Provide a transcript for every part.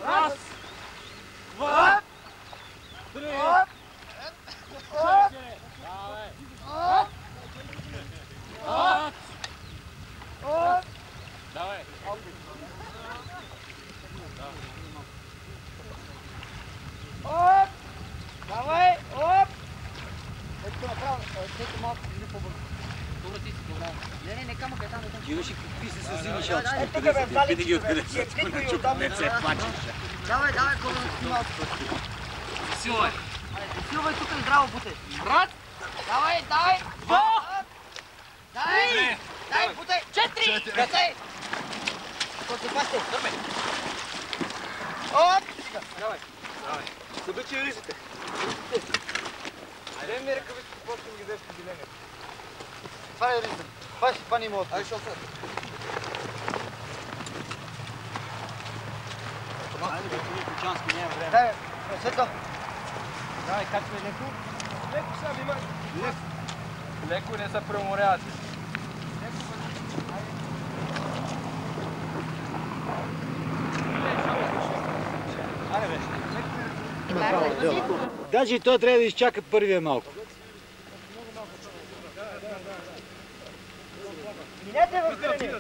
Раз, два, три. Давай. Оп! Давай! Оп! Ето направо, ето малко или по-бързо. Добре, ти си, добре. Не, камък е там. Геоши, какви се съзими шалчета? Тук бе, вали ги откъде са. Не се плачеш. Давай, колко малко. Силвай. Силвай тук и здраво буте. Брат. Давай! Два. Дай, бутай! 4! Бутай! Колко се пасте? Оп! Давай. Събичи ризите. Айде ми ръкавици, почвам ги деш по деление. Това е риза. Това не има от. Айде, шофер. Айде, бе, Кучански, не е време. Дай, Светло. Давай, качвай леко. Леко сега внимай. Леко не се преморявате. Айде, бе. Даже и той трябва да изчака първия малко. Минете в страни.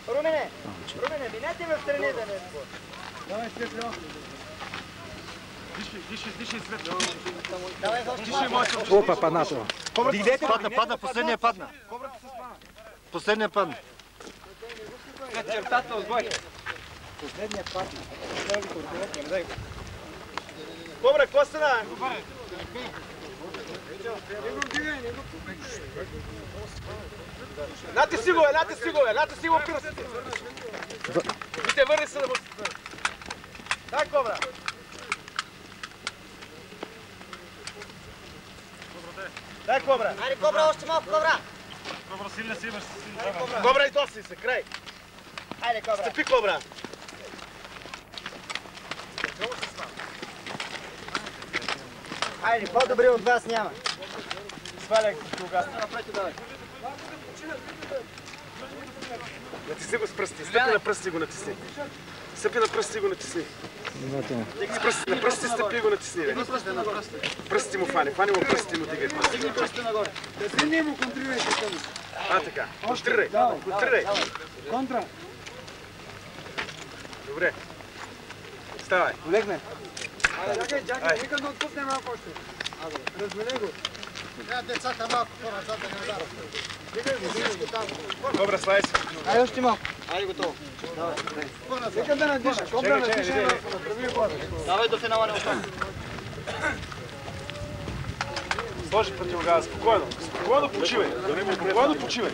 Румене, минете в страни да не е спор. Давай, Светло. Диши, Светло. Давай, Диши, моето. Опа, паднато. Падна, последния падна. Последния падна. Чертата отбой. Последния падна. Добре, какво стана? Лати си го, пирсите. Вите, върни се да му... Дай, Кобра. Дай, Кобра. Айде, Кобра, още малко, Кобра. Кобра, силен си имаш. Кобра, и доси се, край. Айде, Кобра. Стъпи, Кобра. Айде, по-добре от вас няма. Сваляй кога. Натисни го с пръсти. Стъпи на пръсти и го натисни. Стъпи на пръсти и го натисни. На пръсти стъпи и го натисни. Пръсти му фани. Фани му пръсти и му дигай. Стигни пръстите нагоре. Не му контрирайте към. Така. Контрирай. Контра. Добре. Ставай. Олегне. Чакай, нека да отпусне малко още. Размени го. Трябва децата малко по-назад да не ударят. Дигай го. Добре, слай се. Айде, още малко. Айде, готово. Нека да надиша. Кобра надиша. Давай до финала не остане. Сложи противогаза. Спокойно. Спокойно почивай. Спокойно почивай.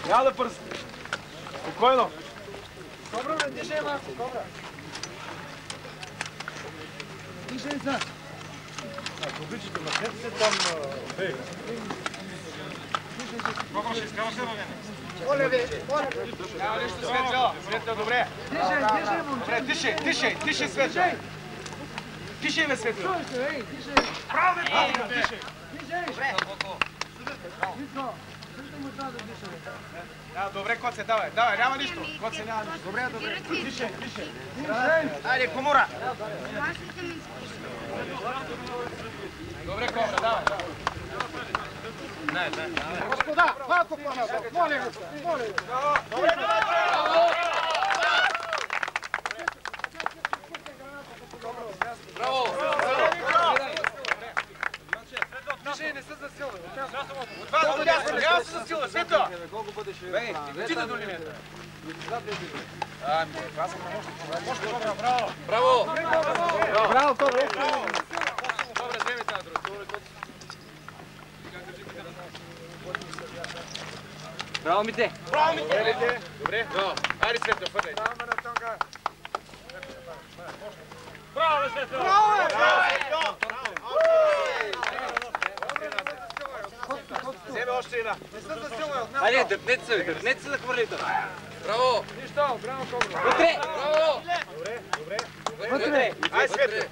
Няма да бързи. Спокойно. Кобра надиша малко. Кобра. Дишай са. Ако обичате, махнете се там бей. Кобра, ще изкараш ли равене? Оле, бе. Няма нищо, Светло. Светло, добре. Дишай, момче. Добре, дишай, Светло. Дишай, бе, Светло. Право, бе, право, дишай. Добре. Витко, също му трябва да диша. Добре, Коце, давай, няма нищо. Коце, няма нищо. Добре. Дишай. Айде, Комура. Добре, Кобра, давай. Господа, малко по-назад. Моля ви. Добре, браво. Дишай, не се засилвай. Няма се засилвай, Светло. Ти да до линията. Браво. Браво, Кобра. Добре, вземете на друг. Браво, Мите. Добре. Айде, Светло, фърляй. Браво, Светло. Вземе още една. Айде, дръпнете се, да хвърлите. Браво! Нищо, браво, Кобра. Вътре! Браво! Вътре. Ай, Светле!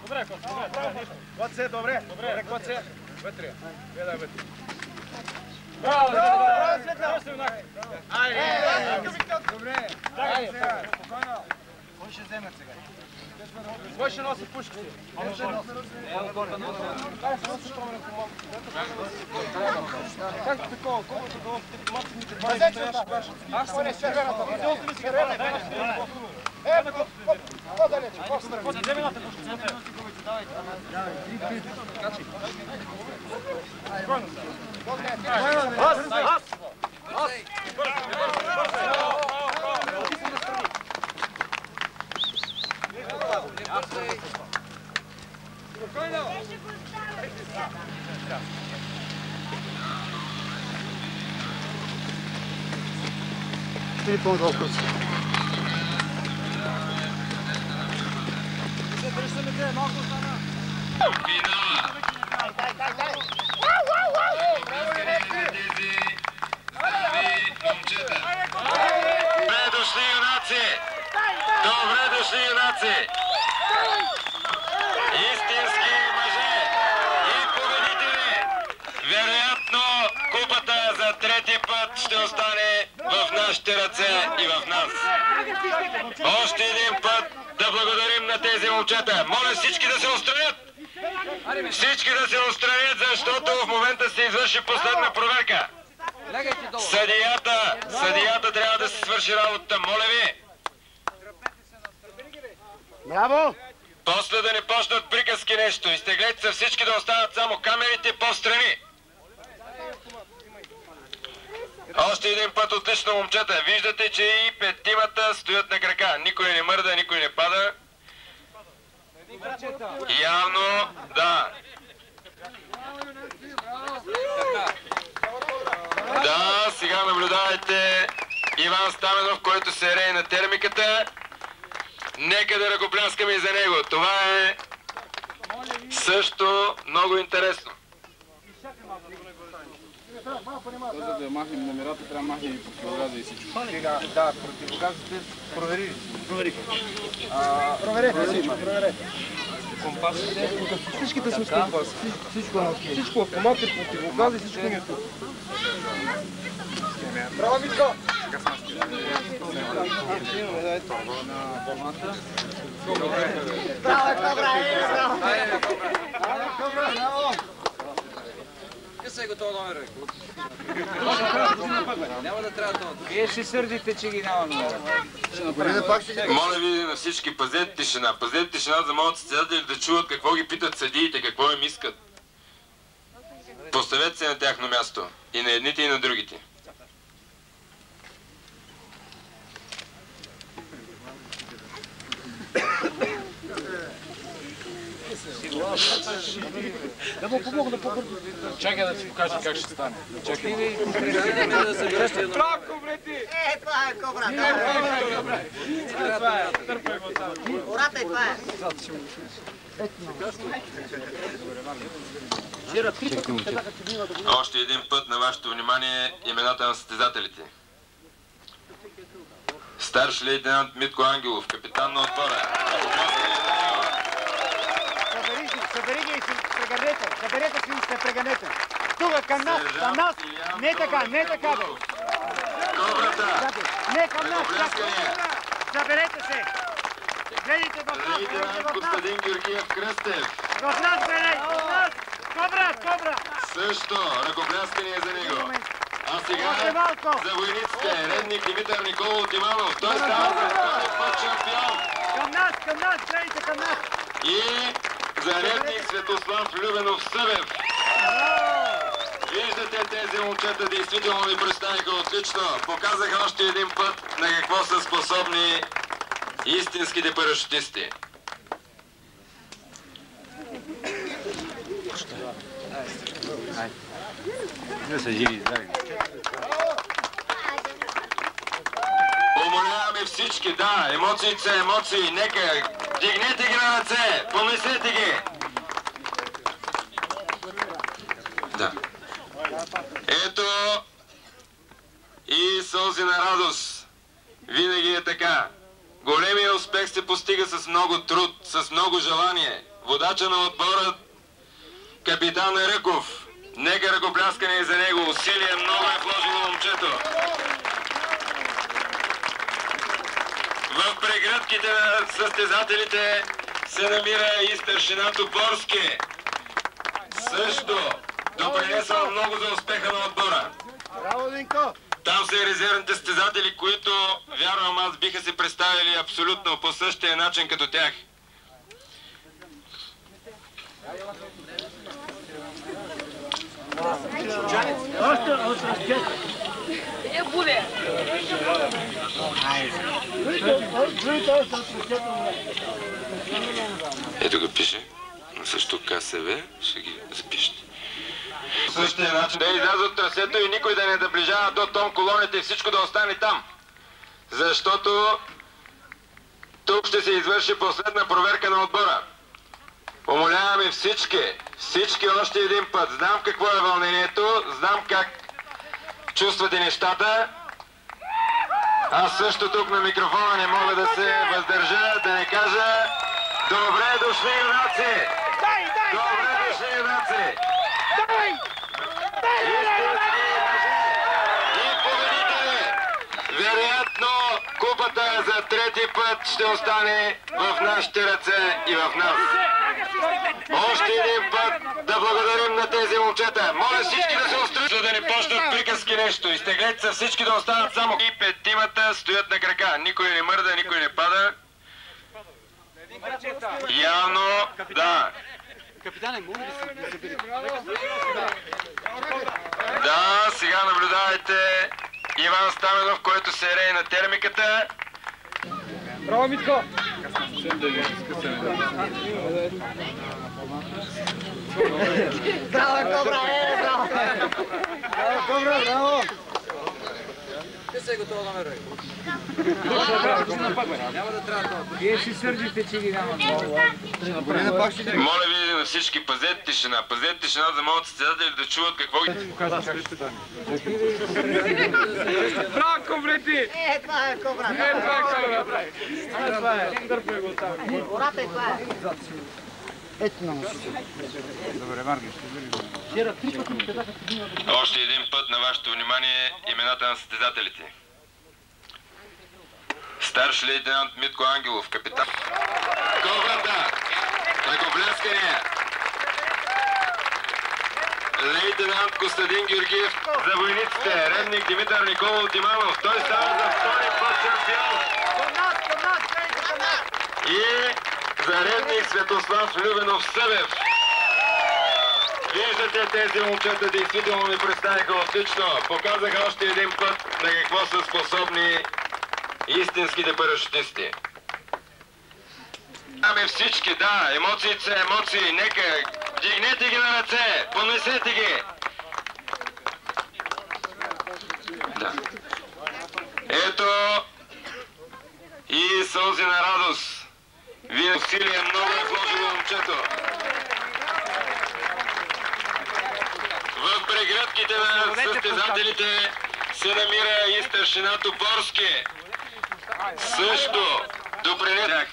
Добре, добре. Коце, добре. Добре, коце. Вътре. Гледай вътре. Браво, браво, Светля. Айде! Добре. Чакай сега, спокойно. Кой ще вземе сега? Кой ще носи пушките? Кой ще носи? Как такова? Колкото долу матемите 20 аз съм северата. По-далече, по-страни. Земената пушките. Ще ви помогна въпрос. Добре дошли, юнаци! Добре дошли, юнаци! Истински мъже и победители! Вероятно, купата за трети път ще остане в нашите ръце и в нас. Още един път да благодарим на тези момчета. Моля всички да се отстранят! Всички да се отстранят, защото в момента се извърши последна проверка. Съдията трябва да се свърши работата. Моля ви! Браво! После да не почнат приказки нещо. Изтеглете се всички да останат само камерите по-страни. Още един път отлично, момчета. Виждате, че и петимата стоят на крака. Никой не мърда, никой не пада. Явно, да. Да, сега наблюдавайте Иван Стаменов, който се рее на термиката. Нека да ръкопляскаме и за него. Това е също много интересно. За да махнем номерата, трябва да махнем и противогаза и всичко. Да, противогазите провери. Проверете всичко, проверете. Компасите. Всичките са с компас. Всичко е окей. Всичко автомати, противогази, всичко е тук. Браво, Митко! Браво, Кобра! Браво! Къса е готова номер. Няма да трябва това. Вие ще сърдите, че ги няма номера. Моля ви на всички, пазете тишина. Пазете тишина, за да могат състезатели да чуват какво ги питат съдиите, какво им искат. Поставете се на тяхно място. И на едните, и на другите. Да му помогна по-бързо. Чакай да ти покажа как ще стане. Чакай. Браво, Кобрети! Това е Кобра! Гората и това е! Още един път на вашето внимание имената на състезателите. Старши лейтенант Митко Ангелов, капитан на отбора. Събери ги и се прегърнете. Съберете си и се прегърнете. Тук, към нас, не така, не така. Кобрата! Не към нас, Ръкопляскания! съберете се. Гледайте в нас, Лейтенант Костадин Георгиев Кръстев. в нас, гледайте, в нас. Кобра! Също ръкопляскания за него. А Още сега малко. за войниците, редник Димитър Никола от Иманов. Той става за втори път шампион. Към нас, гледайте към нас. И за редник Светослав Любенов Събев. Виждате, тези момчета действително ви представиха отлично. Показаха още един път на какво са способни истинските парашутисти. Умоляваме всички, да, емоциите са емоции. Нека, дигнете ги на ръце, помислете ги. Да. Ето и сълзи на радост. Винаги е така. Големия успех се постига с много труд, с много желание. Водача на отбора, капитан Ръков. Нека ръкопляскане и за него. Усилие много е вложило момчето. В прегръдките на състезателите се намира и старшина Топорски. Също допринесъл много за успеха на отбора. Браво, Винко! Там са и резервните състезатели, които, вярвам аз, биха се представили абсолютно по същия начин като тях. Ето го пише, но също КСВ ще ги запишете. По същия начин да излязат от трасето и никой да не наближава до тон колоните и всичко да остане там. Защото тук ще се извърши последна проверка на отбора. Умоляваме всички още един път. Знам какво е вълнението, знам как чувствате нещата. Аз също тук на микрофона не мога да се въздържа, да не кажа добре дошли, юнаци! Добре дошли, юнаци! И победители! Вероятно купата за трети път ще остане в нашите ръце и в нас. Още един път да благодарим на тези момчета. Моля всички да се устроят, за да не почнат приказки нещо. Изтеглете се всички да останат само. И петимата стоят на крака. Никой не мърда, никой не пада. Явно, да. Капитане, моля да се събери. Да, сега наблюдавайте Иван Стаменов, който се рее на термиката. Браво, Митко! Браво, Кобра, браво! Браво, Кобра, браво! Ти се готова да ме ръй. Вие си сърдите, че ги няма. Моля ви на всички, пазете тишина, за да могат състезатели да чуват какво ги... Браво, Кобрети! Това е Кобра. Това е. Гората е това е. Ето на мушите. Добре, Марги, Още един път на вашето внимание имената на състезателите. Старши лейтенант Митко Ангелов, капитан. Коварда! Ръкопляскания! Лейтенант Костадин Георгиев за войниците. Редник Димитър Николов Диманов. Той става за втори път шампион. И за редник Светослав Любенов Събев. Виждате, тези момчета действително ни представиха отлично. Показаха още един път на какво са способни истинските парашутисти. Ами всички, да, емоциите са емоции. Нека, вдигнете ги на ръце, понесете ги. Да. Ето и сълзи на радост. Вие усилие много е вложило момчето. В прегръдките на състезателите се намира и старшина Топорски. Също допринесях.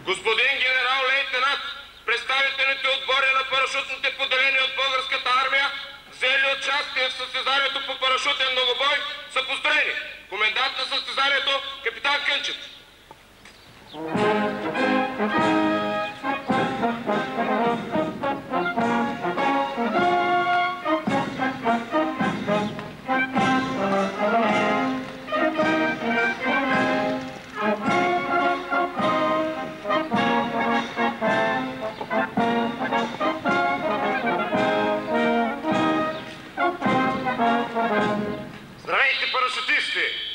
Господин генерал-лейтенант, представителните отбори на парашютните поделения от Българската армия, взели участие в състезанието по парашютен многобой, са поздравени. Комендант на състезанието, капитан Кънчев. Здравейте, парашутисти!